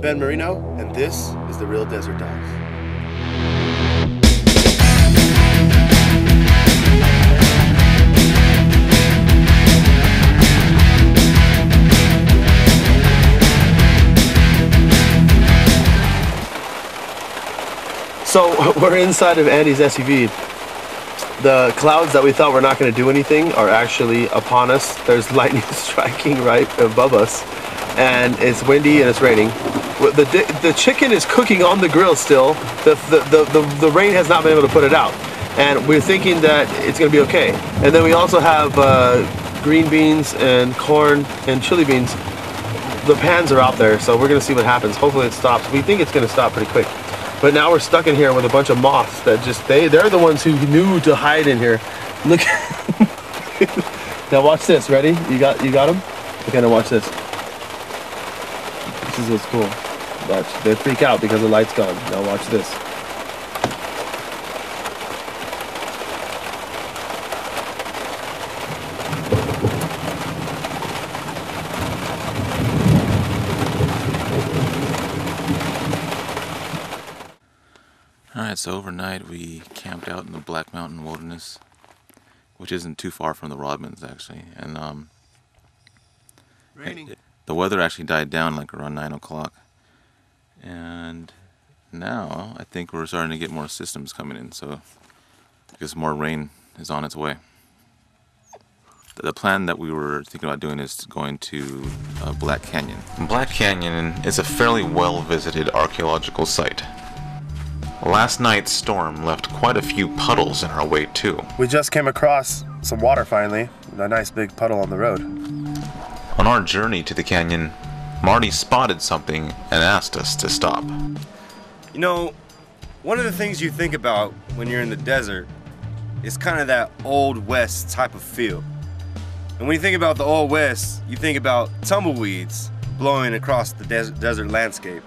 Ben Marino, and this is The Real Desert Dogs. So we're inside of Andy's SUV. The clouds that we thought were not going to do anything are actually upon us. There's lightning striking right above us, and it's windy and it's raining. The chicken is cooking on the grill still. The rain has not been able to put it out, and we're thinking that it's going to be okay. And then we also have green beans and corn and chili beans. The pans are out there, so we're going to see what happens. Hopefully it stops. We think it's going to stop pretty quick. But now we're stuck in here with a bunch of moths that just, they're the ones who knew to hide in here. Look. Now watch this, ready? You got them? Okay, now watch this. This is what's cool. Watch, they freak out because the light's gone. Now watch this. Alright, so overnight we camped out in the Black Mountain Wilderness, which isn't too far from the Rodmans actually, and the weather actually died down like around 9 o'clock, and now I think we're starting to get more systems coming in, so I guess more rain is on its way. The plan that we were thinking about doing is going to Black Canyon. Black Canyon is a fairly well-visited archaeological site. Last night's storm left quite a few puddles in our way too. We just came across some water finally, a nice big puddle on the road. On our journey to the canyon, Marty spotted something and asked us to stop. You know, one of the things you think about when you're in the desert is kind of that Old West type of feel. And when you think about the Old West, you think about tumbleweeds blowing across the desert landscape.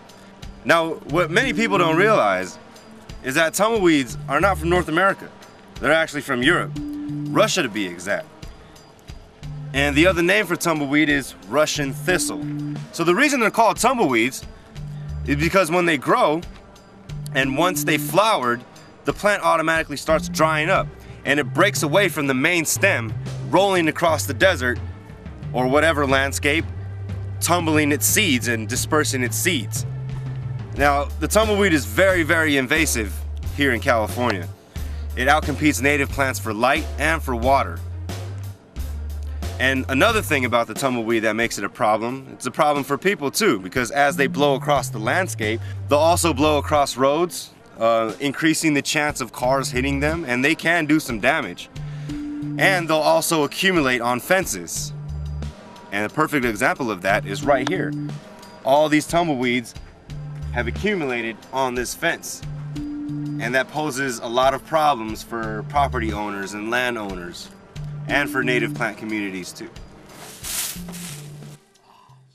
Now, what many people don't realize is that tumbleweeds are not from North America. They're actually from Europe, Russia to be exact. And the other name for tumbleweed is Russian thistle. So the reason they're called tumbleweeds is because when they grow, and once they flowered, the plant automatically starts drying up, and it breaks away from the main stem, rolling across the desert, or whatever landscape, tumbling its seeds and dispersing its seeds. Now, the tumbleweed is very, very invasive here in California. It outcompetes native plants for light and for water. And another thing about the tumbleweed that makes it a problem, it's a problem for people too, because as they blow across the landscape, they'll also blow across roads, increasing the chance of cars hitting them, and they can do some damage. And they'll also accumulate on fences. And a perfect example of that is right here. All these tumbleweeds have accumulated on this fence, and that poses a lot of problems for property owners and landowners, and for native plant communities too.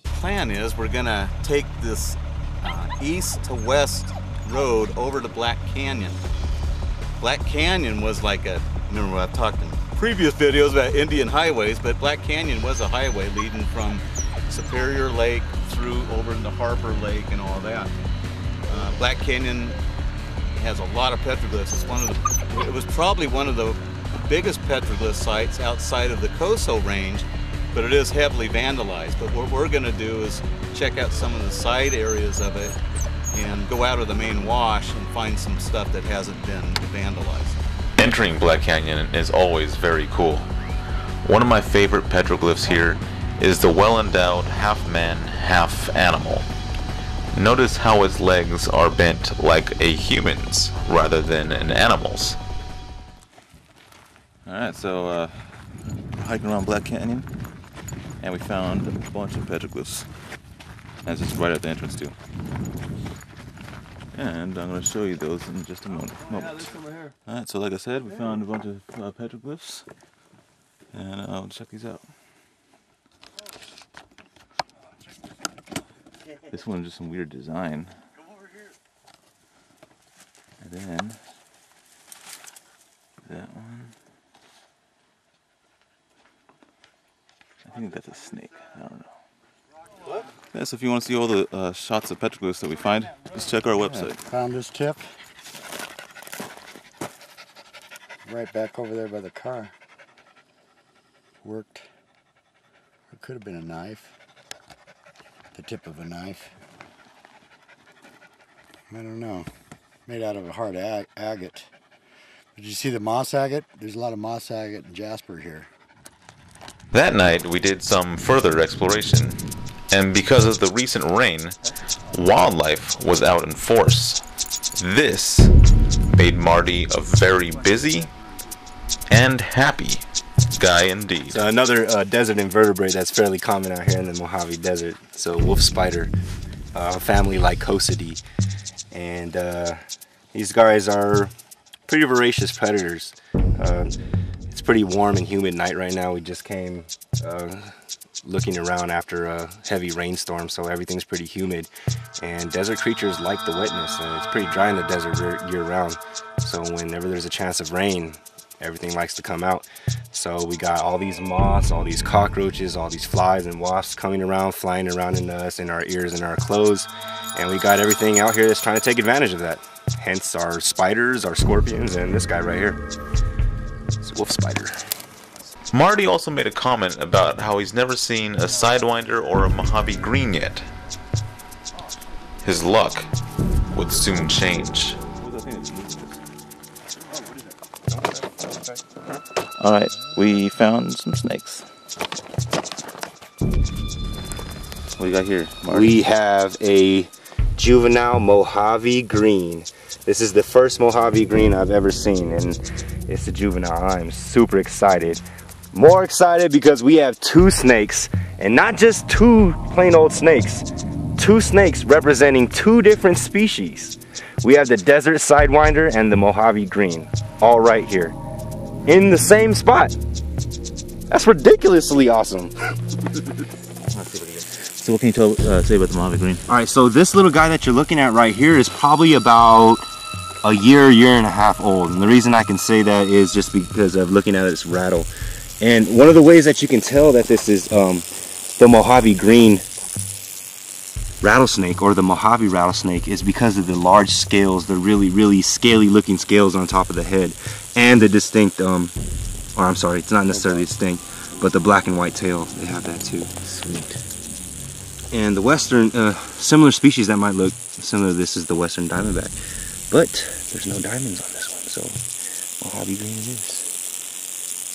Plan is we're gonna take this east to west road over to Black Canyon. Black Canyon was like a, remember I've talked in previous videos about Indian highways, but Black Canyon was a highway leading from Superior Lake through over into Harbor Lake and all that. Black Canyon has a lot of petroglyphs. It was probably one of the biggest petroglyph sites outside of the Coso range, but it is heavily vandalized. But what we're going to do is check out some of the side areas of it and go out of the main wash and find some stuff that hasn't been vandalized. Entering Black Canyon is always very cool. One of my favorite petroglyphs here is the well-endowed half-man, half-animal. Notice how its legs are bent like a human's rather than an animal's. Alright, so we're hiking around Black Canyon and we found a bunch of petroglyphs. That's just right at the entrance too. And I'm going to show you those in just a moment. Alright, so like I said, we found a bunch of petroglyphs, and I'll check these out. This one is just some weird design. And then that one. I think that's a snake. I don't know. What? Yeah, so if you want to see all the shots of petroglyphs that we find, just check our website. Found this tip. Right back over there by the car. Worked. It could have been a knife. The tip of a knife. I don't know. Made out of a hard agate. Did you see the moss agate? There's a lot of moss agate and jasper here. That night we did some further exploration, and because of the recent rain, wildlife was out in force. This made Marty a very busy and happy guy indeed. So another desert invertebrate that's fairly common out here in the Mojave Desert. So wolf spider, family Lycosidae, and these guys are pretty voracious predators. It's pretty warm and humid night right now. We just came looking around after a heavy rainstorm, so everything's pretty humid. And desert creatures like the wetness, and it's pretty dry in the desert year round. So whenever there's a chance of rain, everything likes to come out. So we got all these moths, all these cockroaches, all these flies and wasps coming around, flying around in us, in our ears, and our clothes. And we got everything out here that's trying to take advantage of that. Hence our spiders, our scorpions, and this guy right here. It's a wolf spider. Marty also made a comment about how he's never seen a sidewinder or a Mojave green yet. His luck would soon change. Alright, we found some snakes. What do you got here, Marty? We have a juvenile Mojave green. This is the first Mojave green I've ever seen, and it's a juvenile. I'm super excited. More excited because we have two snakes, and not just two plain old snakes. Two snakes representing two different species. We have the desert sidewinder and the Mojave green, all right here, in the same spot. That's ridiculously awesome. So what can you say about the Mojave green? All right, so this little guy that you're looking at right here is probably about a year and a half old. And the reason I can say that is just because of looking at its rattle. And one of the ways that you can tell that this is the Mojave green rattlesnake, or the Mojave rattlesnake, is because of the large scales, the really scaly looking scales on top of the head, and the distinct, or I'm sorry, it's not necessarily distinct, but the black and white tail, they have that too. Sweet. And the western, similar species that might look similar to this is the western diamondback, but there's no diamonds on this one, so Mojave green it is.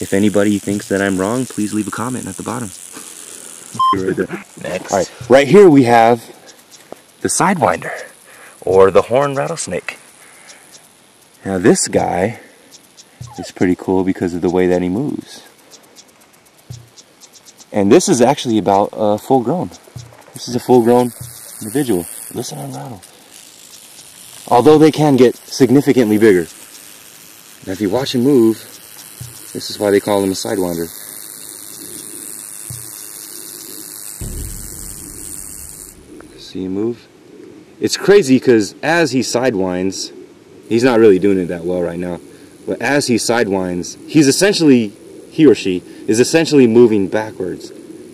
If anybody thinks that I'm wrong, please leave a comment at the bottom. Next. All right, right here we have the sidewinder, or the horned rattlesnake. Now this guy is pretty cool because of the way that he moves. And this is actually about full grown. This is a full grown individual. Listen and rattle. Although they can get significantly bigger. Now if you watch him move, this is why they call him a sidewinder. See him move? It's crazy because as he sidewinds, he's not really doing it that well right now, but as he sidewinds, he's essentially, he or she, is essentially moving backwards.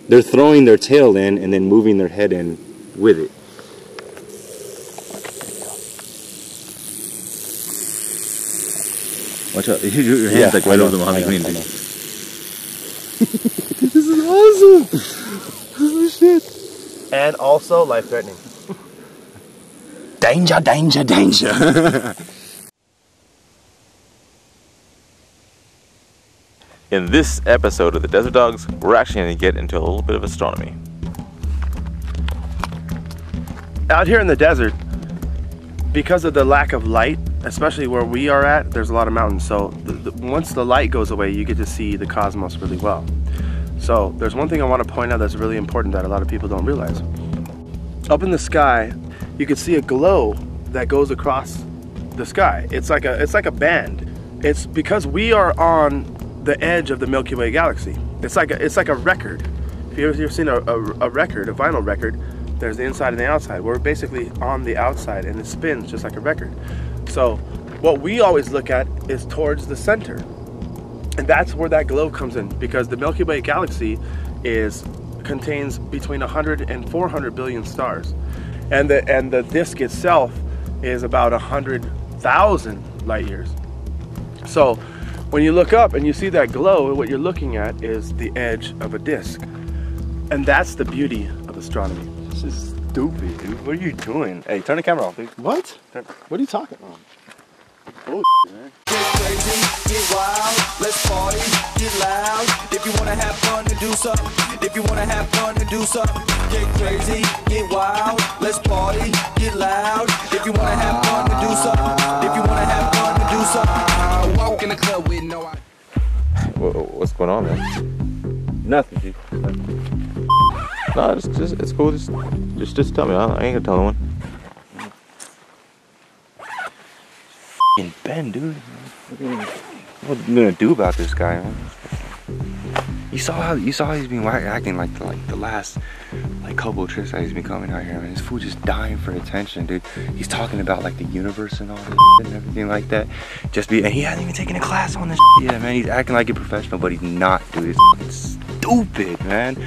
They're throwing their tail in and then moving their head in with it. Watch out, your hand's like right over the Mojave green. This is awesome! Oh shit! And also life-threatening. Danger, danger, danger! In this episode of the Desert Dogs, we're actually going to get into a little bit of astronomy. Out here in the desert, because of the lack of light, especially where we are at, there's a lot of mountains. So once the light goes away, you get to see the cosmos really well. So there's one thing I want to point out that's really important that a lot of people don't realize. Up in the sky, you can see a glow that goes across the sky. It's like a band. It's because we are on the edge of the Milky Way galaxy. It's like a record. If you've ever seen a record, a vinyl record, there's the inside and the outside. We're basically on the outside and it spins just like a record. So what we always look at is towards the center. And that's where that glow comes in, because the Milky Way galaxy is contains between 100 and 400 billion stars, and the disk itself is about 100,000 light years. So when you look up and you see that glow, what you're looking at is the edge of a disk, and that's the beauty of astronomy. This is stupid, dude. What are you doing? Hey, turn the camera off, dude. What? What are you talking about? Oh, man. Get crazy, get wild, let's party, get loud. If you wanna have fun and do something, if you wanna have fun and do something, get crazy, get wild, let's party, get loud. If you wanna have fun and do something, if you wanna have fun and do something, walk in the club with no idea. What's going on, man? Nothing, dude. No, it's cool. Just tell me. I ain't gonna tell no one. F***ing Ben, dude. What are you gonna do about this guy, man? You saw how he's been acting like the last couple of trips that he's been coming out here, man. This fool just dying for attention, dude. He's talking about like the universe and all this and everything like that. And he hasn't even taken a class on this yet, man. He's acting like a professional, but he's not, dude. It's stupid, man.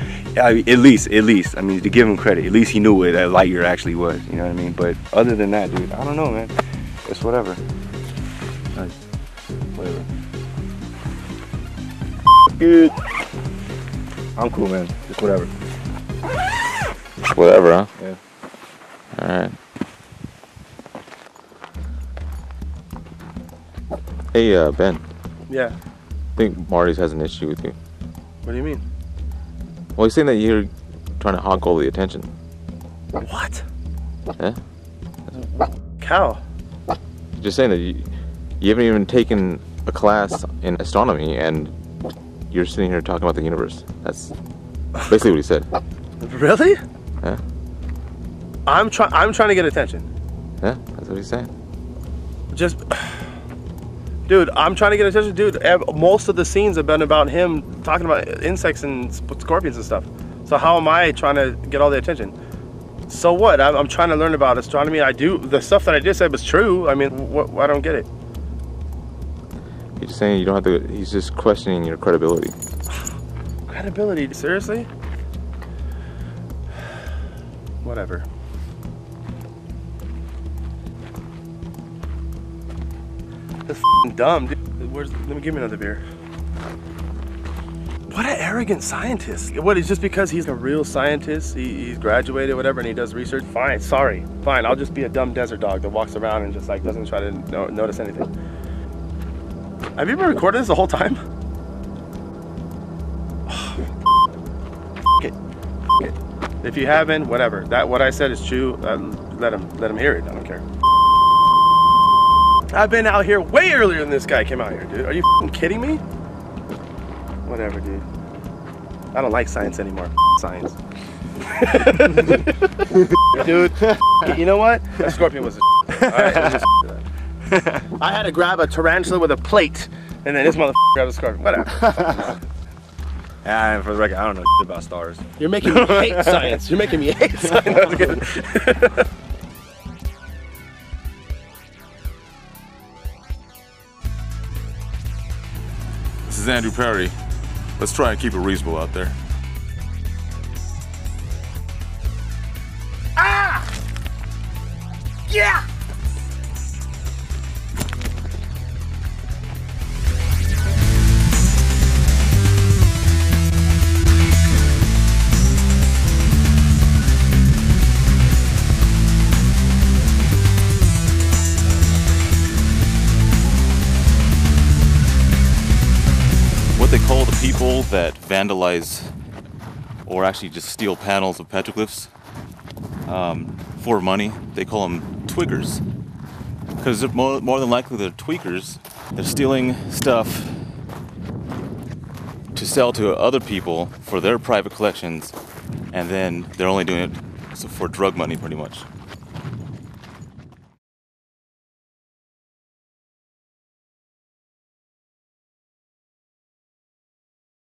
I mean, at least, I mean, to give him credit, at least he knew what that light year actually was, you know what I mean? But other than that, dude, I don't know, man. It's whatever. Whatever. Good. I'm cool, man. Just whatever. Whatever, huh? Yeah. Alright. Hey, Ben. Yeah. I think Marty's has an issue with you. What do you mean? Well, he's saying that you're trying to hog all the attention. What? Eh? How? Just saying that you haven't even taken a class in astronomy and you're sitting here talking about the universe. That's basically what he said. Really? Yeah? I'm trying to get attention. Yeah, that's what he's saying. Just, dude, I'm trying to get attention, dude. Most of the scenes have been about him talking about insects and scorpions and stuff. So how am I trying to get all the attention? So what? I'm trying to learn about astronomy. The stuff that I just said was true. I mean, I don't get it. He's just saying you don't have to. He's just questioning your credibility. Credibility? Seriously? Whatever. That's f***ing dumb, dude. Let me give me another beer. What an arrogant scientist. What, is just because he's a real scientist, he's graduated, whatever, and he does research? Fine, sorry, fine. I'll just be a dumb desert dog that walks around and just like doesn't try to notice anything. Have you been recording this the whole time? F it. If you haven't, whatever. What I said is true. Let him hear it. I don't care. I've been out here way earlier than this guy came out here, dude. Are you f***ing kidding me? Whatever, dude. I don't like science anymore. Science. Dude, you know what? That scorpion was a alright, I had to grab a tarantula with a plate, and then this motherfucker grabbed a scorpion. Whatever. And for the record, I don't know about stars. You're making me hate science. You're making me hate science. This is Andrew Perry. Let's try and keep it reasonable out there. Ah! Yeah! What they call the people that vandalize or actually just steal panels of petroglyphs for money, they call them twiggers. Because more than likely they're tweakers. They're stealing stuff to sell to other people for their private collections, and then they're only doing it for drug money pretty much.